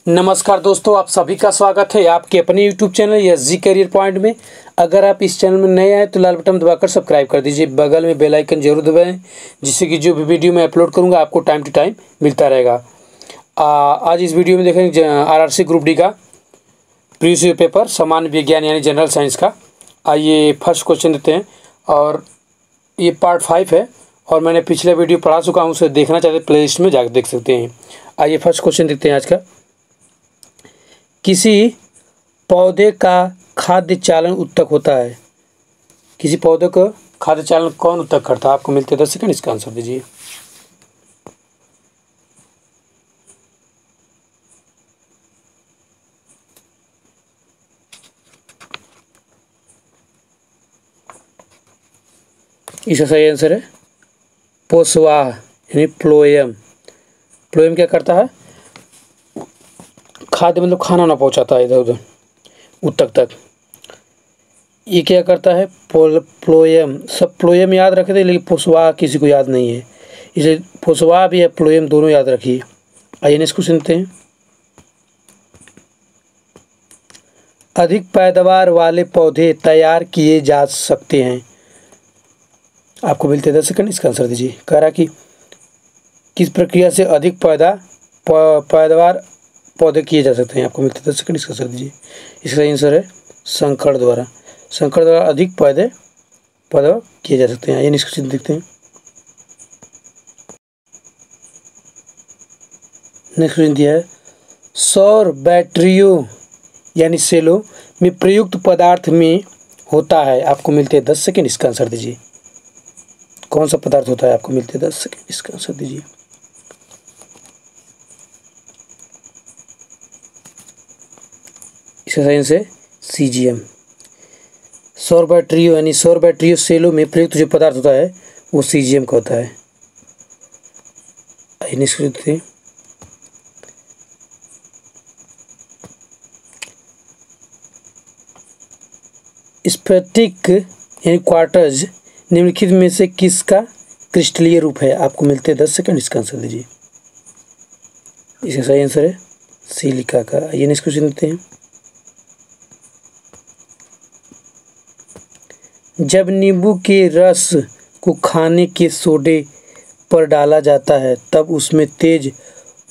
नमस्कार दोस्तों, आप सभी का स्वागत है आपके अपने YouTube channel SG career point में। अगर आप इस चैनल में नए आए तो लाल बटन दबाकर सब्सक्राइब कर दीजिए, बगल में बेल आइकन जरूर दबाएं, जिससे कि जो भी वीडियो मैं अपलोड करूंगा आपको टाइम टू टाइम मिलता रहेगा। आज इस वीडियो में देखेंगे आरआरसी ग्रुप डी का प्रीवियस पेपर सामान्य विज्ञान यानी जनरल साइंस का। आइए फर्स्ट क्वेश्चन देते हैं, और ये पार्ट 5 है और मैंने पिछले वीडियो पढ़ा चुका हूँ, उसे देखना चाहते प्ले लिस्ट में जाकर देख सकते हैं। आइए फर्स्ट क्वेश्चन देखते हैं आज का। किसी पौधे का खाद्य चालन उत्तक होता है। किसी पौधे का खाद्य चालन कौन उत्तक करता है? आपको मिलते 10 सेकंड, इसका आंसर दीजिए। इसका सही आंसर है पोषवाह यानी प्लोएम। प्लोएम क्या करता है? खाद्य मतलब खाना ना पहुंचाता है इधर उधर उत्तक तक। ये क्या करता है? प्लोएम। सब प्लोएम याद रखे थे, लेकिन पोषवाह किसी को याद नहीं है, इसे पोषवाह भी है प्लोएम दोनों याद रखिए। आइए नेक्स्ट क्वेश्चन सुनते हैं। अधिक पैदावार वाले पौधे तैयार किए जा सकते हैं। आपको मिलते 10 सेकंड, इसका आंसर दीजिए। कह रहा कि किस प्रक्रिया से अधिक पैदावार पौधे किए जा सकते हैं। आपको मिलते 10 सेकंड, इसका आंसर दीजिए। इसका आंसर है संकरण द्वारा। संकरण द्वारा अधिक पैदा किए जा सकते हैं। ये नेक्स्ट क्वेश्चन देखते हैं। नेक्स्ट क्वेश्चन दिया है, सौर बैटरियों यानी सेलों में प्रयुक्त पदार्थ में होता है। आपको मिलते 10 सेकंड, इसका आंसर दीजिए। कौन सा पदार्थ होता है? आपको मिलते 10 सेकंड, इसका आंसर दीजिए। इसका साइंस है सीजीएम। सौर बैटरियों यानी सौर बैटरियों सेलों में प्रयुक्त जो पदार्थ होता है वो सीजीएम का होता है। स्फटिक यानी क्वार्ट्ज निम्नलिखित में से किसका क्रिस्टलीय रूप है? आपको मिलते 10 सेकंड, इसका आंसर दीजिए। इसका सही आंसर है सिलिका का। ये नेक्स्ट क्वेश्चन देते हैं। जब नींबू के रस को खाने के सोडे पर डाला जाता है तब उसमें तेज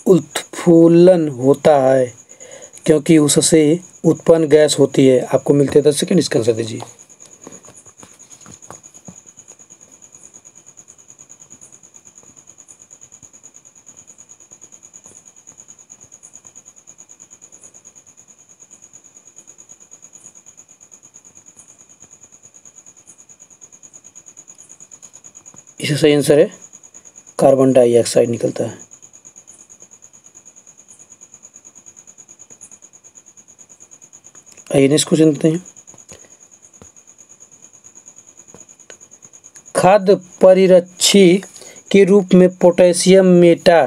उत्फुल्लन होता है, क्योंकि उससे उत्पन्न गैस होती है। आपको मिलते 10 सेकंड, इसका आंसर दीजिए। इसका सही आंसर है कार्बन डाइऑक्साइड निकलता है। आइए नेक्स्ट क्वेश्चन देते हैं। खाद्य परिरक्षी के रूप में पोटेशियम मेटा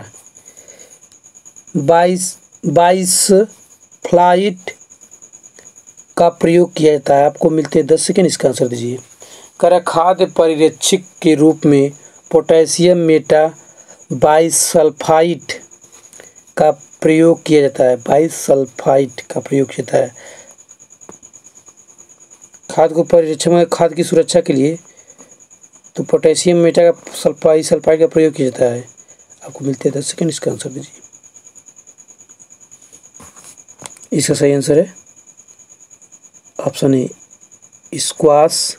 बाइसफ्लाइट का प्रयोग किया जाता है। आपको मिलते 10 सेकंड, इसका आंसर दीजिए। कर खाद्य परिरक्षक के रूप में पोटेशियम मेटा बाइसल्फाइड का प्रयोग किया जाता है। बाइसल्फाइड का प्रयोग किया जाता है खाद्य को परिरक्षण में, खाद्य की सुरक्षा के लिए। तो पोटेशियम मेटा का सल्फाइड का प्रयोग किया जाता है। आपको मिलते 10 सेकंड, इसका आंसर दीजिए। इसका सही आंसर है ऑप्शन ए स्क्वाश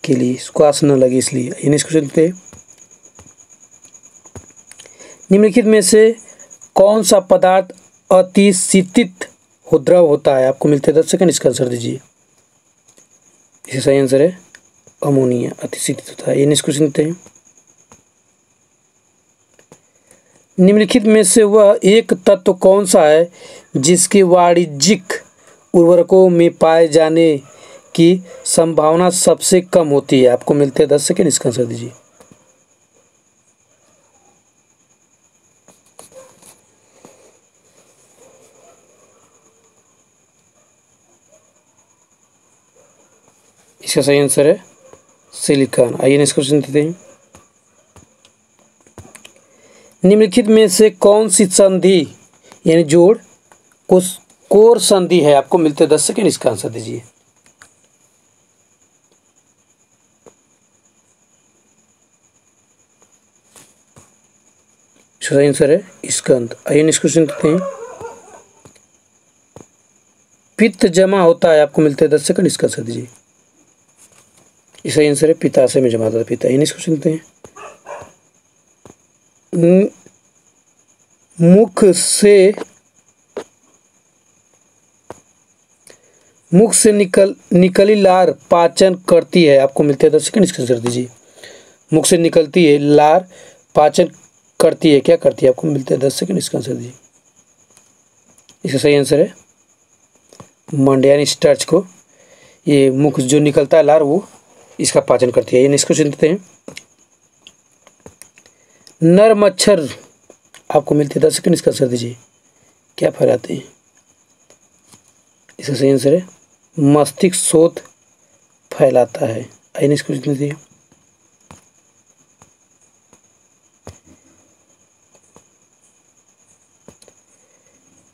के लिए, स्क्वाश न लगे इसलिए। ये नेक्स्ट क्वेश्चन पे, निम्नलिखित में से कौन सा पदार्थ अतिशीतित द्रव होता है? आपको मिलते 10 सेकंड, इसका आंसर दीजिए। इसका सही आंसर है अमोनिया, अतिशीतित होता है। ये नेक्स्ट क्वेश्चन देते हैं। निम्नलिखित में से वह एक तत्व कौन सा है जिसके वाणिज्यिक उर्वरकों में पाए जाने की संभावना सबसे कम होती है? आपको मिलते हैं 10 सेकंड, इसका आंसर दीजिए। इसका सही आंसर है सिलिकॉन। आइए नेक्स्ट क्वेश्चन देते हैं। निम्नलिखित में से कौन सी संधि यानी जोड़ कोर संधि है? आपको मिलते 10 सेकंड, इसका आंसर दीजिए। सही आंसर है स्कंद। आइए नेक्स्ट क्वेश्चन देखते हैं। पित्त जमा होता है, आपको मिलते हैं 10 सेकंड, इसका आंसर दीजिए। सही आंसर है पित्ताशय में जमा होता है पित्त। आइए नेक्स्ट क्वेश्चन देखते हैं। मुख से निकली लार पाचन करती है, आपको मिलते हैं 10 सेकंड, इसका आंसर दीजिए। मुख से निकलती है लार पाचन करती है, क्या करती है? आपको मिलते हैं 10 सेकंड, इसका आंसर दीजिए। इसका सही आंसर है मंड यानी स्टार्च को, ये मुख जो निकलता है लार वो इसका पाचन करती है। ये नेक्स्ट क्वेश्चन देते हैं। नर मच्छर, आपको मिलते हैं 10 सेकंड, इसका आंसर दीजिए। क्या फैलाते हैं? इसका सही आंसर है मस्तिष्क शोथ फैलाता है। आइए नेक्स्ट क्वेश्चन देते हैं।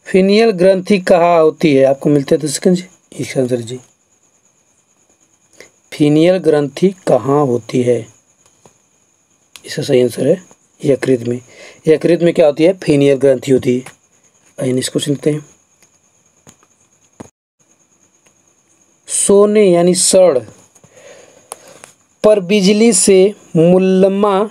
फीनियल ग्रंथि कहाँ होती है? आपको मिलते हैं 10 सेकंड, इसका आंसर दीजिए। फीनियल ग्रंथि कहाँ होती है? इसका सही आंसर है यकृत में। यकृत में क्या होती है? फीनियल ग्रंथि होती है। आइए नेक्स्ट क्वेश्चन देखते हैं। सोने यानी सड़ पर बिजली से मुलम्मा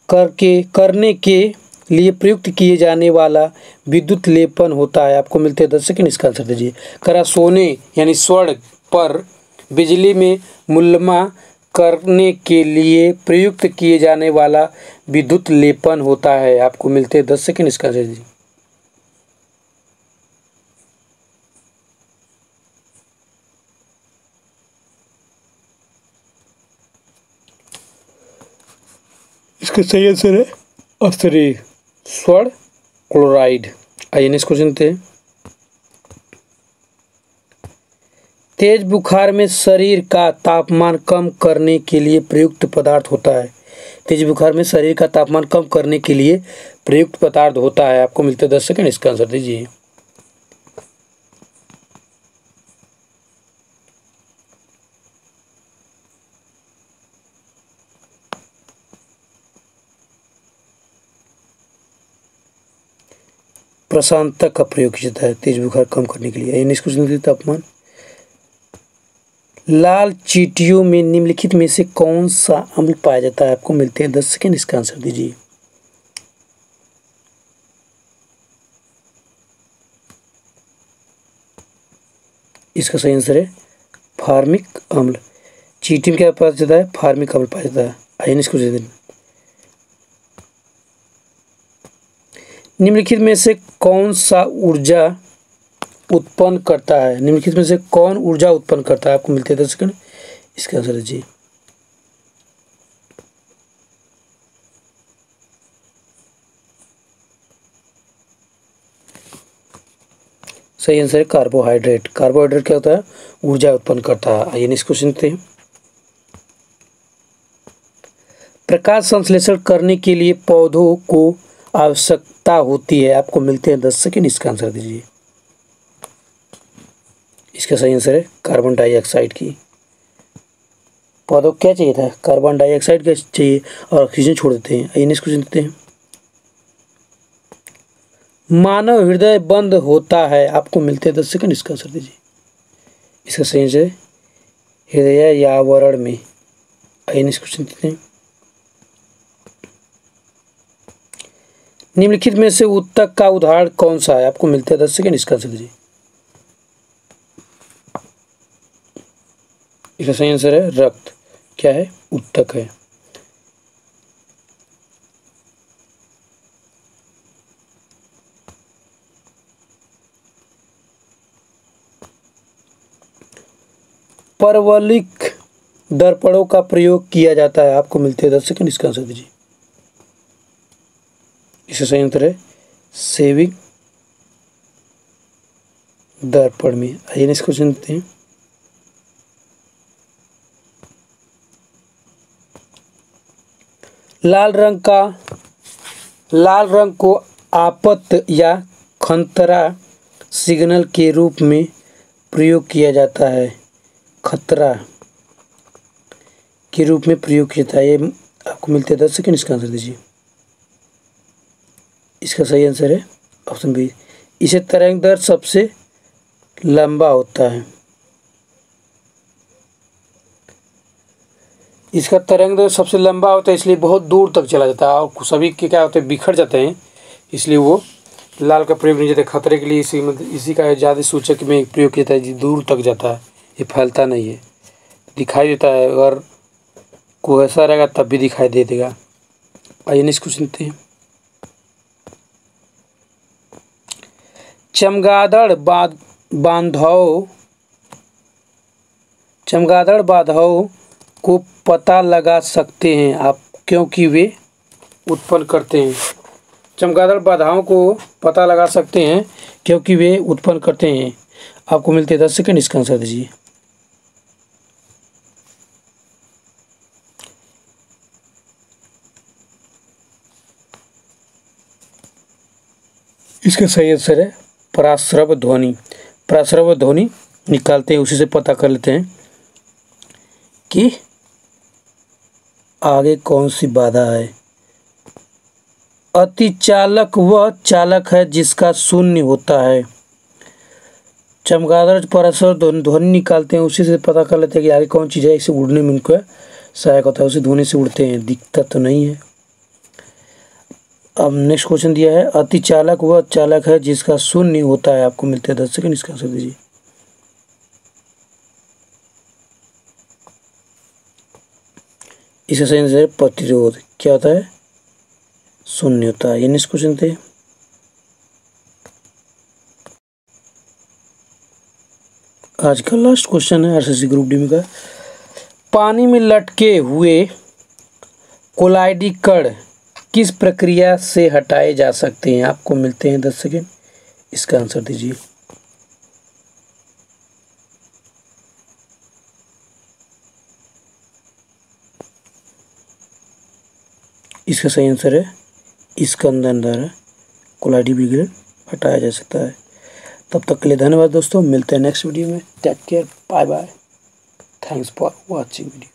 करने के लिए प्रयुक्त किए जाने वाला विद्युत लेपन होता है, आपको मिलते हैं 10 सेकंड, इसका आंसर दीजिए। करा सोने यानी स्वर्ण पर बिजली में मुलम्मा करने के लिए प्रयुक्त किए जाने वाला विद्युत लेपन होता है, आपको मिलते हैं 10 सेकंड, इसका आंसर दीजिए। इसका सही आंसर है अस्त्री स्वर्ण क्लोराइड। आइए नेक्स्ट क्वेश्चन देते हैं। तेज बुखार में शरीर का तापमान कम करने के लिए प्रयुक्त पदार्थ होता है। तेज बुखार में शरीर का तापमान कम करने के लिए प्रयुक्त पदार्थ होता है, आपको मिलते हैं 10 सेकंड, इसका आंसर दीजिए। प्रशांतक का प्रयोग किया जाता है तेज बुखार कम करने के लिए। नेक्स्ट क्वेश्चन, तापमान लाल चींटियों में निम्नलिखित में से कौन सा अम्ल पाया जाता है, आपको मिलते हैं 10 सेकंड, इसका आंसर दीजिए। इसका सही आंसर है फार्मिक अम्ल। चींटी में क्या पाया जाता है? फार्मिक अम्ल पाया जाता है। आइए इसको दे दें। निम्नलिखित में से कौन सा ऊर्जा उत्पन्न करता है? निम्नलिखित में से कौन ऊर्जा उत्पन्न करता है? आपको मिलते हैं 10 सेकंड, इसका आंसर दीजिए। सही आंसर है कार्बोहाइड्रेट। कार्बोहाइड्रेट क्या होता है? ऊर्जा उत्पन्न करता है। आइए नेक्स्ट क्वेश्चन देखते हैं। प्रकाश संश्लेषण करने के लिए पौधों को आवश्यकता होती है, आपको मिलते हैं 10 सेकंड, इसका आंसर दीजिए। इसका सही आंसर है कार्बन डाइऑक्साइड की। पौधों को क्या चाहिए था? कार्बन डाइऑक्साइड का चाहिए और ऑक्सीजन छोड़ देते हैं। आइए नेक्स्ट क्वेश्चन देखते हैं। मानव हृदय बंद होता है, आपको मिलते हैं 10 सेकंड, इसका आंसर दीजिए। इसका सही आंसर है हृदय या आवरण में। आइए नेक्स्ट क्वेश्चन देखते हैं। निम्नलिखित में से ऊतक का उदाहरण कौन सा है? आपको मिलते हैं 10 सेकंड, इसका आंसर दीजिए। इसका सही आंसर है रक्त। क्या है? ऊतक है। परवलिक दर्पणों का प्रयोग किया जाता है, आपको मिलते हैं 10 सेकंड, इसका आंसर दीजिए। इसका सही आंसर है सेविंग दर्पण में। आइए नेक्स्ट क्वेश्चन देखते हैं। लाल रंग को आपत या खंतरा सिग्नल के रूप में प्रयोग किया जाता है? खतरा के रूप में प्रयोग किया जाता है। ये आपको मिलते हैं 10 सेकेंड, इसका आंसर दीजिए। इसका सही आंसर है ऑप्शन बी। इसे तरंग दैर्ध्य सबसे लंबा होता है। इसका तरंग दैर्ध्य सबसे लंबा होता है, इसलिए बहुत दूर तक चला जाता है और सभी के क्या होते हैं, बिखर जाते हैं, इसलिए वो लाल का प्रयोग नहीं जाता। खतरे के लिए इसी का ज़्यादा सूचक में प्रयोग किया जाता है, जी दूर तक जाता है, ये फैलता नहीं है, दिखाई देता है, अगर कोई ऐसा रहेगा तब भी दिखाई दे देगा। आइए नेक्स्ट क्वेश्चन देखते हैं। चमगादड़ बांधवों को पता लगा सकते हैं आप, क्योंकि वे उत्पन्न करते हैं। चमगादड़ बाधाओं को पता लगा सकते हैं क्योंकि वे उत्पन्न करते हैं। आपको मिलते हैं 10 सेकेंड, इसका आंसर दीजिए। इसका सही आंसर है पराश्रव ध्वनि। पराश्रव ध्वनि निकालते हैं, उसी से पता कर लेते हैं कि आगे कौन सी बाधा है। अतिचालक वह चालक है जिसका शून्य होता है। चमगादड़ पराश्रव ध्वनि निकालते हैं, उसी से पता कर लेते हैं कि आगे कौन चीज़ है, इसे उड़ने में उनको सहायक होता है, उसी ध्वनि से उड़ते हैं, दिखता तो नहीं है। अब नेक्स्ट क्वेश्चन दिया है, अतिचालक वह चालक है जिसका शून्य होता है। आपको मिलते हैं 10 सेकेंड, इसका आंसर दीजिए। इसका सही आंसर है प्रतिरोध। क्या होता है? शून्य होता है। ये नेक्स्ट क्वेश्चन थे। आज का लास्ट क्वेश्चन है आरसीसी ग्रुप डी में का। पानी में लटके हुए कोलाइडी कण किस प्रक्रिया से हटाए जा सकते हैं? आपको मिलते हैं 10 सेकेंड, इसका आंसर दीजिए। इसका सही आंसर है स्कंदन द्वारा कोलाइडी विघटन हटाया जा सकता है। तब तक के लिए धन्यवाद दोस्तों, मिलते हैं नेक्स्ट वीडियो में। Take care, bye bye, thanks for watching video.